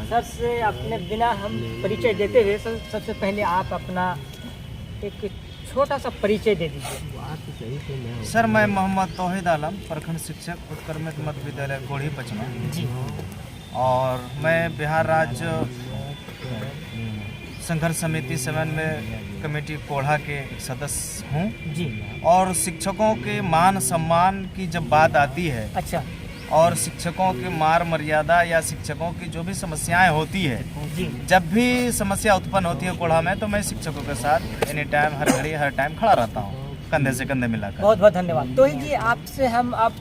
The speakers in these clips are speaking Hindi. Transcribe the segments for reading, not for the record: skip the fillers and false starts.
सबसे अपने बिना हम परिचय देते हुए सबसे पहले आप अपना एक छोटा सा परिचय दे दीजिए। सर, मैं मोहम्मद तौहीद आलम, प्रखंड शिक्षक, उत्क्रमित मध्य विद्यालय गोढ़ी पचमा जी। और मैं बिहार राज्य संघर्ष समिति समन्वय कमेटी कोढ़ा के सदस्य हूँ जी। और शिक्षकों के मान सम्मान की जब बात आती है, अच्छा और शिक्षकों की मार मर्यादा या शिक्षकों की जो भी समस्याएं होती है, जी। जब भी समस्या उत्पन्न होती है कोढ़ा में, तो मैं शिक्षकों के साथ एनी टाइम, हर घड़ी, हर टाइम खड़ा रहता हूँ, कंधे से कंधे मिलाकर। बहुत बहुत धन्यवाद। तो जी, आपसे हम अब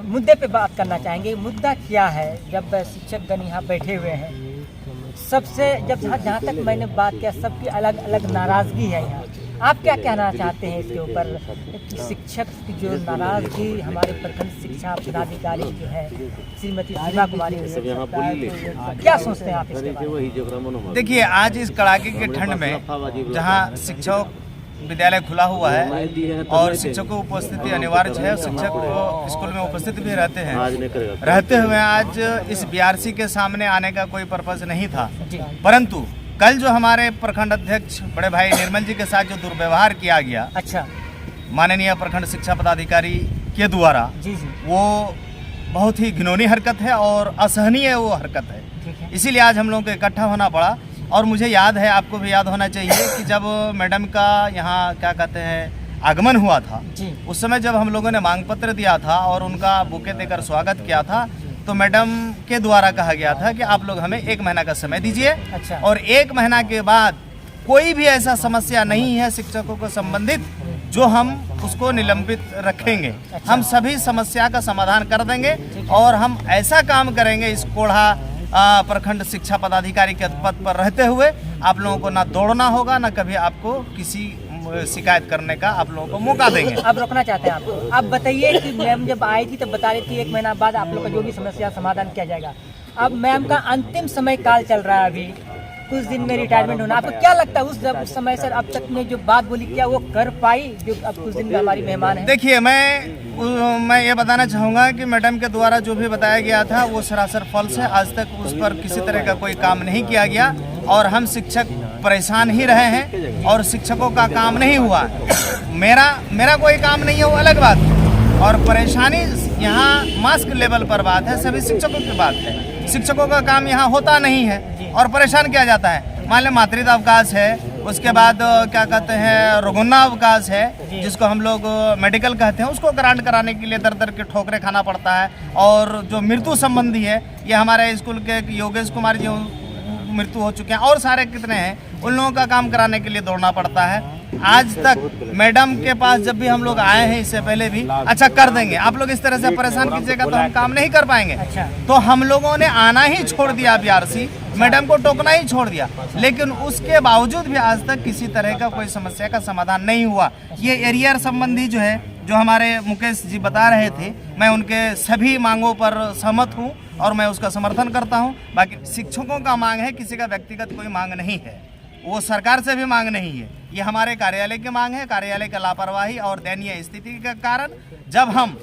मुद्दे पे बात करना चाहेंगे। मुद्दा क्या है? जब शिक्षकगण यहाँ बैठे हुए हैं, सबसे जहाँ तक मैंने बात किया, सबकी अलग अलग नाराज़गी है यहाँ। आप क्या कहना चाहते हैं इसके ऊपर? शिक्षक की जो नाराज़गी हमारे प्रखंड शिक्षा पदाधिकारी की है, श्रीमती सीमा कुमारी, क्या सोचते हैं आप इसके बारे में? देखिए, आज इस कड़ाके की ठंड में जहाँ शिक्षक विद्यालय खुला हुआ है और शिक्षकों की उपस्थिति अनिवार्य है, शिक्षक स्कूल में उपस्थित भी रहते हैं, रहते हुए आज इस बीआरसी के सामने आने का कोई पर्पज नहीं था। परंतु कल जो हमारे प्रखंड अध्यक्ष बड़े भाई निर्मल जी के साथ जो दुर्व्यवहार किया गया, अच्छा, माननीय प्रखंड शिक्षा पदाधिकारी के द्वारा, जी जी, वो बहुत ही घिनौनी हरकत है और असहनीय वो हरकत है। इसीलिए आज हम लोगों को इकट्ठा होना पड़ा। और मुझे याद है, आपको भी याद होना चाहिए कि जब मैडम का यहाँ क्या कहते हैं आगमन हुआ था, उस समय जब हम लोगों ने मांग पत्र दिया था और उनका बुके देकर स्वागत किया था, तो मैडम के द्वारा कहा गया था कि आप लोग हमें 1 महीना का समय दीजिए। अच्छा। और 1 महीना के बाद कोई भी ऐसा समस्या नहीं है शिक्षकों को संबंधित जो हम उसको निलंबित रखेंगे। अच्छा। हम सभी समस्या का समाधान कर देंगे और हम ऐसा काम करेंगे इस कोढ़ा प्रखंड शिक्षा पदाधिकारी के पद पर रहते हुए, आप लोगों को ना दौड़ना होगा, ना कभी आपको किसी शिकायत करने का आप लोगों को मौका देंगे। आप रोकना चाहते हैं? आपको आप बताइए कि मैम जब आई थी तब बता रही थी 1 महीना बाद आप लोग का जो भी समस्या समाधान किया जाएगा। अब मैम का अंतिम समय काल चल रहा है, अभी कुछ दिन में रिटायरमेंट होना। आपको क्या लगता है उस समय से अब तक में जो बात बोली, क्या वो कर पाई जो अब कुछ दिन में हमारी मेहमान है? देखिए, मैं ये बताना चाहूँगा कि मैडम के द्वारा जो भी बताया गया था वो सरासर फॉल्स है। आज तक उस पर किसी तरह का कोई काम नहीं किया गया और हम शिक्षक परेशान ही रहे हैं और शिक्षकों का काम नहीं हुआ। मेरा कोई काम नहीं है, वो अलग बात है। और परेशानी यहाँ मास्क लेवल पर बात है, सभी शिक्षकों की बात है। शिक्षकों का काम यहाँ होता नहीं है और परेशान किया जाता है। मान लें मातृत्व अवकाश है, उसके बाद क्या कहते हैं रोगुना अवकाश है, जिसको हम लोग मेडिकल कहते हैं, उसको ग्रांट कराने के लिए दर के ठोकरे खाना पड़ता है। और जो मृत्यु संबंधी है, ये हमारे स्कूल के योगेश कुमार जी मृत्यु हो चुके हैं और सारे कितने हैं, उन लोगों का काम कराने के लिए दौड़ना पड़ता है। आज तक मैडम के पास जब भी हम लोग आए हैं, इससे पहले भी, अच्छा कर देंगे, आप लोग इस तरह से परेशान कीजिएगा तो हम काम नहीं कर पाएंगे। अच्छा। तो हम लोगों ने आना ही छोड़ दिया बीआरसी, मैडम को टोकना ही छोड़ दिया, लेकिन उसके बावजूद भी आज तक किसी तरह का कोई समस्या का समाधान नहीं हुआ। ये एरियर संबंधी जो है, जो हमारे मुकेश जी बता रहे थे, मैं उनके सभी मांगों पर सहमत हूँ और मैं उसका समर्थन करता हूँ। बाकी शिक्षकों का मांग है, किसी का व्यक्तिगत कोई मांग नहीं है, वो सरकार से भी मांग नहीं है, ये हमारे कार्यालय की मांग है। कार्यालय का लापरवाही और दयनीय स्थिति के कारण जब हम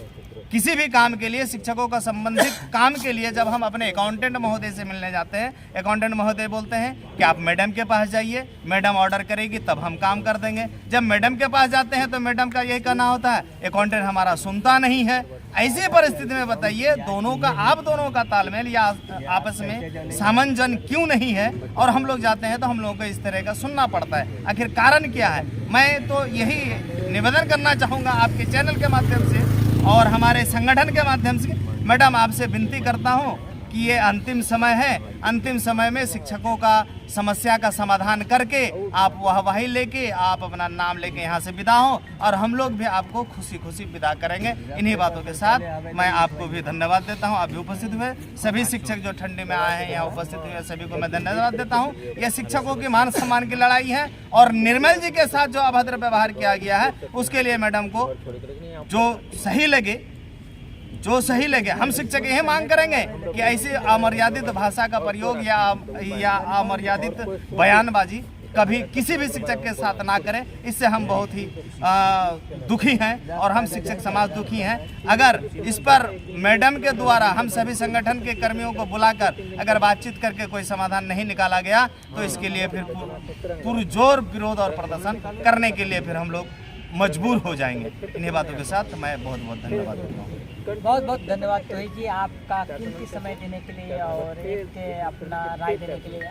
किसी भी काम के लिए, शिक्षकों का संबंधित काम के लिए, जब हम अपने अकाउंटेंट महोदय से मिलने जाते हैं, अकाउंटेंट महोदय बोलते हैं कि आप मैडम के पास जाइए, मैडम ऑर्डर करेगी तब हम काम कर देंगे। जब मैडम के पास जाते हैं तो मैडम का यही कहना होता है अकाउंटेंट हमारा सुनता नहीं है। ऐसी परिस्थिति में बताइए आप दोनों का तालमेल या आपस में सामंजन क्यों नहीं है? और हम लोग जाते हैं तो हम लोगों को इस तरह का सुनना पड़ता है। आखिर कारण क्या है? मैं तो यही निवेदन करना चाहूँगा आपके चैनल के माध्यम से और हमारे संगठन के माध्यम से, मैडम आपसे विनती करता हूँ कि ये अंतिम समय है, अंतिम समय में शिक्षकों का समस्या का समाधान करके आप वाहवाही लेके आप अपना नाम लेके यहाँ से विदा हो और हम लोग भी आपको खुशी खुशी विदा करेंगे। इन्हीं बातों के साथ मैं आपको भी धन्यवाद देता हूँ। आप भी उपस्थित हुए सभी शिक्षक जो ठंडी में आए हैं यहाँ उपस्थित हुए सभी को मैं धन्यवाद देता हूँ। यह शिक्षकों की मान सम्मान की लड़ाई है और निर्मल जी के साथ जो अभद्र व्यवहार किया गया है उसके लिए मैडम को जो सही लगे हम शिक्षक यही मांग करेंगे कि ऐसी अमर्यादित भाषा का प्रयोग या अमर्यादित बयानबाजी कभी किसी भी शिक्षक के साथ ना करें। इससे हम बहुत ही दुखी हैं और हम शिक्षक समाज दुखी हैं। अगर इस पर मैडम के द्वारा हम सभी संगठन के कर्मियों को बुलाकर अगर बातचीत करके कोई समाधान नहीं निकाला गया तो इसके लिए फिर पुरजोर विरोध और प्रदर्शन करने के लिए फिर हम लोग मजबूर हो जाएंगे। इन्हीं बातों के साथ मैं बहुत बहुत धन्यवाद देता हूँ। बहुत बहुत धन्यवाद तोहित जी, आपका कीमती समय देने के लिए और एक अपना राय देने के लिए।